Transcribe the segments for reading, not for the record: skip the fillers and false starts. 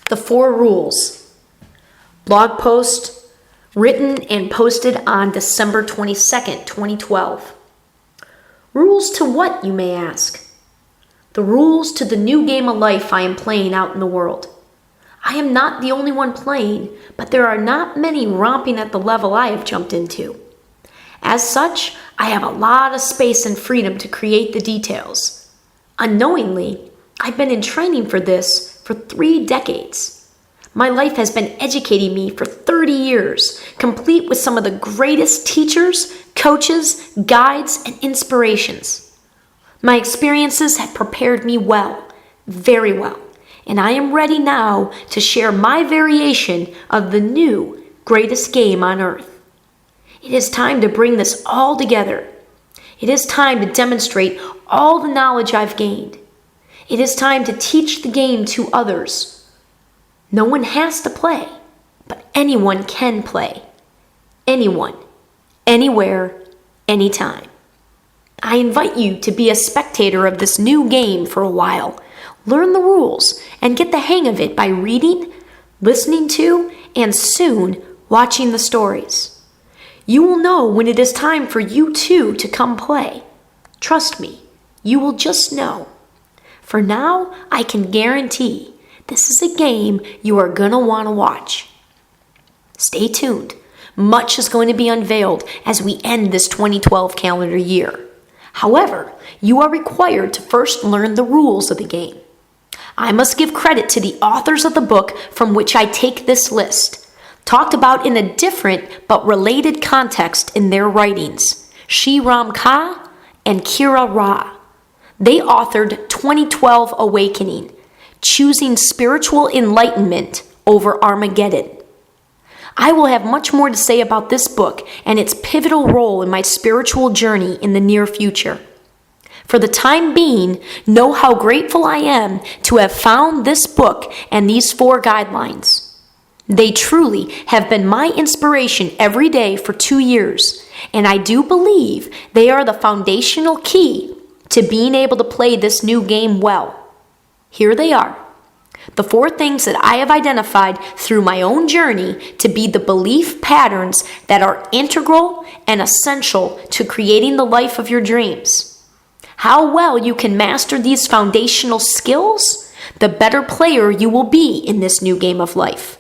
The 4 rules. Blog post written and posted on December 22nd, 2012. Rules to what, you may ask? The rules to the new game of life I am playing out in the world. I am not the only one playing, but there are not many romping at the level I have jumped into. As such, I have a lot of space and freedom to create the details. Unknowingly, I've been in training for this for 3 decades. My life has been educating me for 30 years, complete with some of the greatest teachers, coaches, guides, and inspirations. My experiences have prepared me well, very well, and I am ready now to share my variation of the new greatest game on earth. It is time to bring this all together. It is time to demonstrate all the knowledge I've gained. It is time to teach the game to others. No one has to play, but anyone can play. Anyone, anywhere, anytime. I invite you to be a spectator of this new game for a while. Learn the rules and get the hang of it by reading, listening to, and soon watching the stories. You will know when it is time for you too to come play. Trust me, you will just know. For now, I can guarantee this is a game you are going to want to watch. Stay tuned. Much is going to be unveiled as we end this 2012 calendar year. However, you are required to first learn the rules of the game. I must give credit to the authors of the book from which I take this list, talked about in a different but related context in their writings, Shriram Ka and Kira Ra. They authored 2012 Awakening, Choosing Spiritual Enlightenment over Armageddon. I will have much more to say about this book and its pivotal role in my spiritual journey in the near future. For the time being, know how grateful I am to have found this book and these 4 guidelines. They truly have been my inspiration every day for 2 years, and I do believe they are the foundational key to being able to play this new game well. Here they are, the 4 things that I have identified through my own journey to be the belief patterns that are integral and essential to creating the life of your dreams. How well you can master these foundational skills, the better player you will be in this new game of life.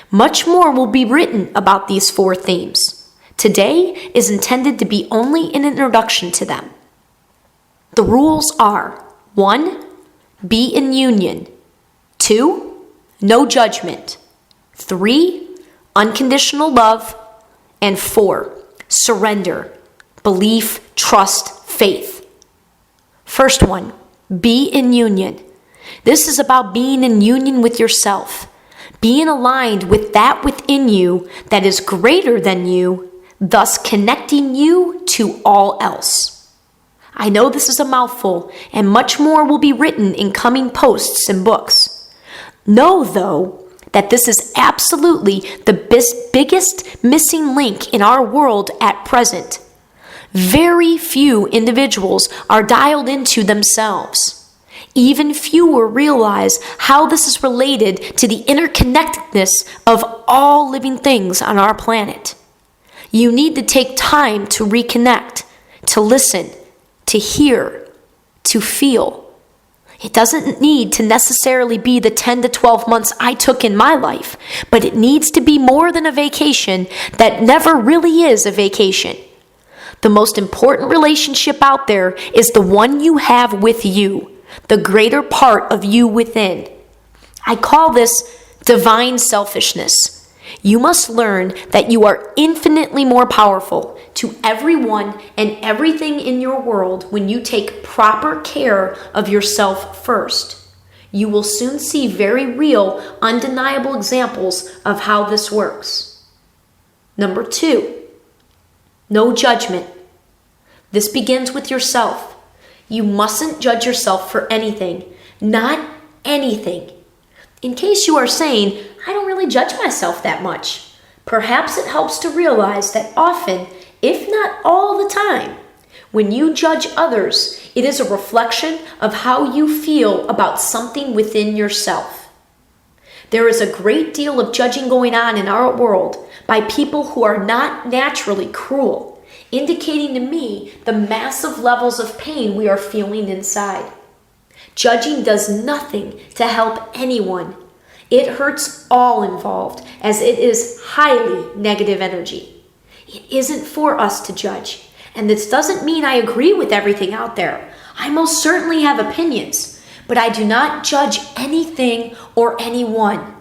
Much more will be written about these 4 themes. Today is intended to be only an introduction to them. The rules are: 1. Be in union. 2. No judgment. 3. Unconditional love. And 4. Surrender. Belief, trust, faith. First one, be in union. This is about being in union with yourself. Being aligned with that within you that is greater than you, thus connecting you to all else. I know this is a mouthful, and much more will be written in coming posts and books. Know, though, that this is absolutely the biggest missing link in our world at present. Very few individuals are dialed into themselves. Even fewer realize how this is related to the interconnectedness of all living things on our planet. You need to take time to reconnect, to listen, to hear, to feel. It doesn't need to necessarily be the 10 to 12 months I took in my life, but it needs to be more than a vacation that never really is a vacation. The most important relationship out there is the one you have with you, the greater part of you within. I call this divine selfishness. You must learn that you are infinitely more powerful to everyone and everything in your world when you take proper care of yourself first. You will soon see very real, undeniable examples of how this works. Number 2, no judgment. This begins with yourself. You mustn't judge yourself for anything, not anything. In case you are saying, I don't really judge myself that much, perhaps it helps to realize that often, if not all the time, when you judge others, it is a reflection of how you feel about something within yourself. There is a great deal of judging going on in our world by people who are not naturally cruel, indicating to me the massive levels of pain we are feeling inside. Judging does nothing to help anyone. It hurts all involved, as it is highly negative energy. It isn't for us to judge, and this doesn't mean I agree with everything out there. I most certainly have opinions, but I do not judge anything or anyone.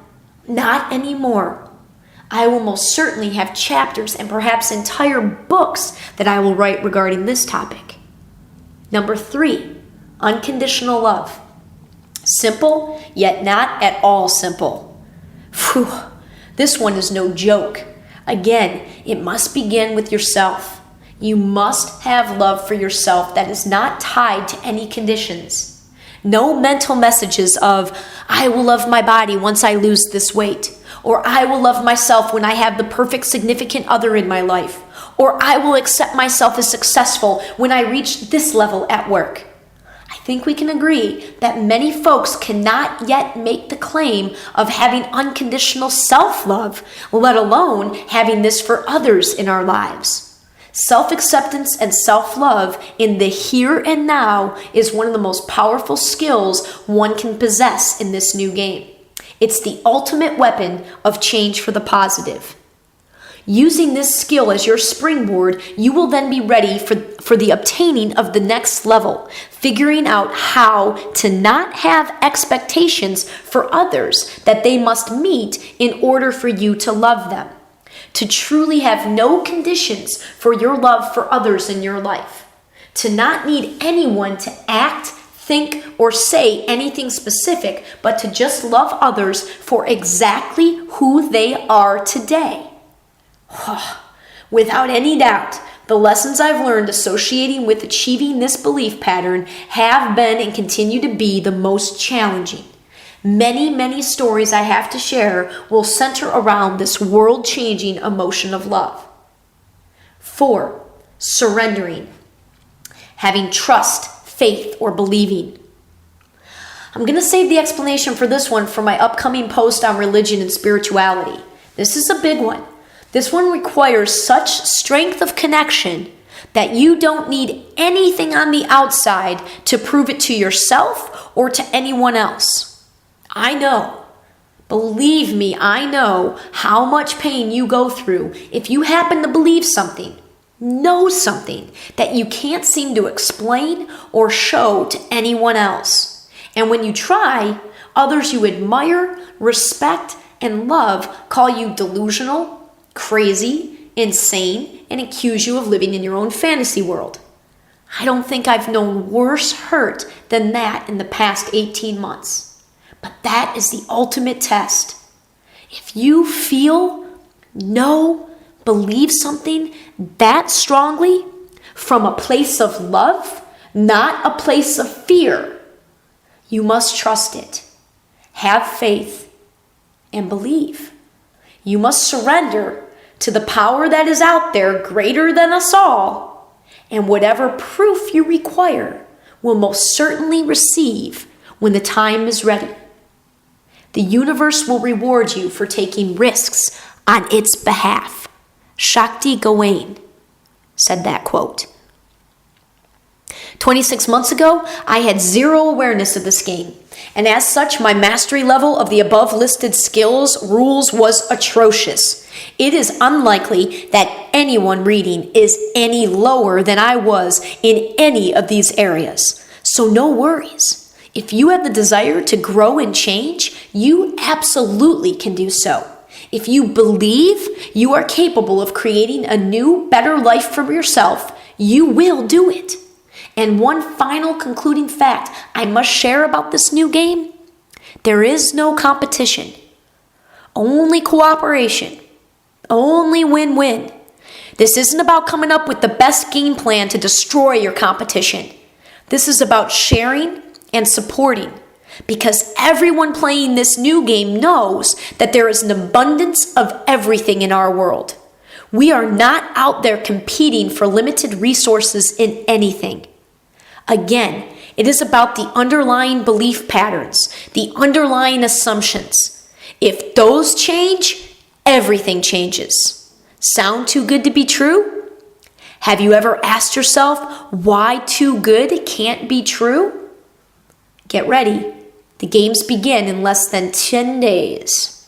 Not anymore. I will most certainly have chapters and perhaps entire books that I will write regarding this topic. Number 3, unconditional love. Simple, yet not at all simple. Phew, this one is no joke. Again, it must begin with yourself. You must have love for yourself that is not tied to any conditions. No mental messages of, I will love my body once I lose this weight, or I will love myself when I have the perfect significant other in my life, or I will accept myself as successful when I reach this level at work. I think we can agree that many folks cannot yet make the claim of having unconditional self-love, let alone having this for others in our lives. Self-acceptance and self-love in the here and now is one of the most powerful skills one can possess in this new game. It's the ultimate weapon of change for the positive. Using this skill as your springboard, you will then be ready for the obtaining of the next level, figuring out how to not have expectations for others that they must meet in order for you to love them. To truly have no conditions for your love for others in your life. To not need anyone to act, think, or say anything specific, but to just love others for exactly who they are today. Without any doubt, the lessons I've learned associating with achieving this belief pattern have been and continue to be the most challenging. Many stories I have to share will center around this world-changing emotion of love. 4, surrendering. Having trust, faith, or believing. I'm going to save the explanation for this one for my upcoming post on religion and spirituality. This is a big one. This one requires such strength of connection that you don't need anything on the outside to prove it to yourself or to anyone else. I know, believe me, I know how much pain you go through if you happen to believe something, know something that you can't seem to explain or show to anyone else. And when you try, others you admire, respect, and love call you delusional, crazy, insane, and accuse you of living in your own fantasy world. I don't think I've known worse hurt than that in the past 18 months. But that is the ultimate test. If you feel, know, believe something that strongly from a place of love, not a place of fear, you must trust it. Have faith and believe. You must surrender to the power that is out there greater than us all, and whatever proof you require will most certainly receive when the time is ready. The universe will reward you for taking risks on its behalf. Shakti Gawain said that quote. 26 months ago, I had zero awareness of this game, and as such, my mastery level of the above listed skills rules was atrocious. It is unlikely that anyone reading is any lower than I was in any of these areas, so no worries. If you have the desire to grow and change, you absolutely can do so. If you believe you are capable of creating a new, better life for yourself, you will do it. And one final concluding fact I must share about this new game: there is no competition, only cooperation, only win-win. This isn't about coming up with the best game plan to destroy your competition. This is about sharing and supporting, because everyone playing this new game knows that there is an abundance of everything in our world. We are not out there competing for limited resources in anything. Again, it is about the underlying belief patterns, the underlying assumptions. If those change, everything changes. Sound too good to be true? Have you ever asked yourself why too good can't be true? Get ready. The games begin in less than 10 days.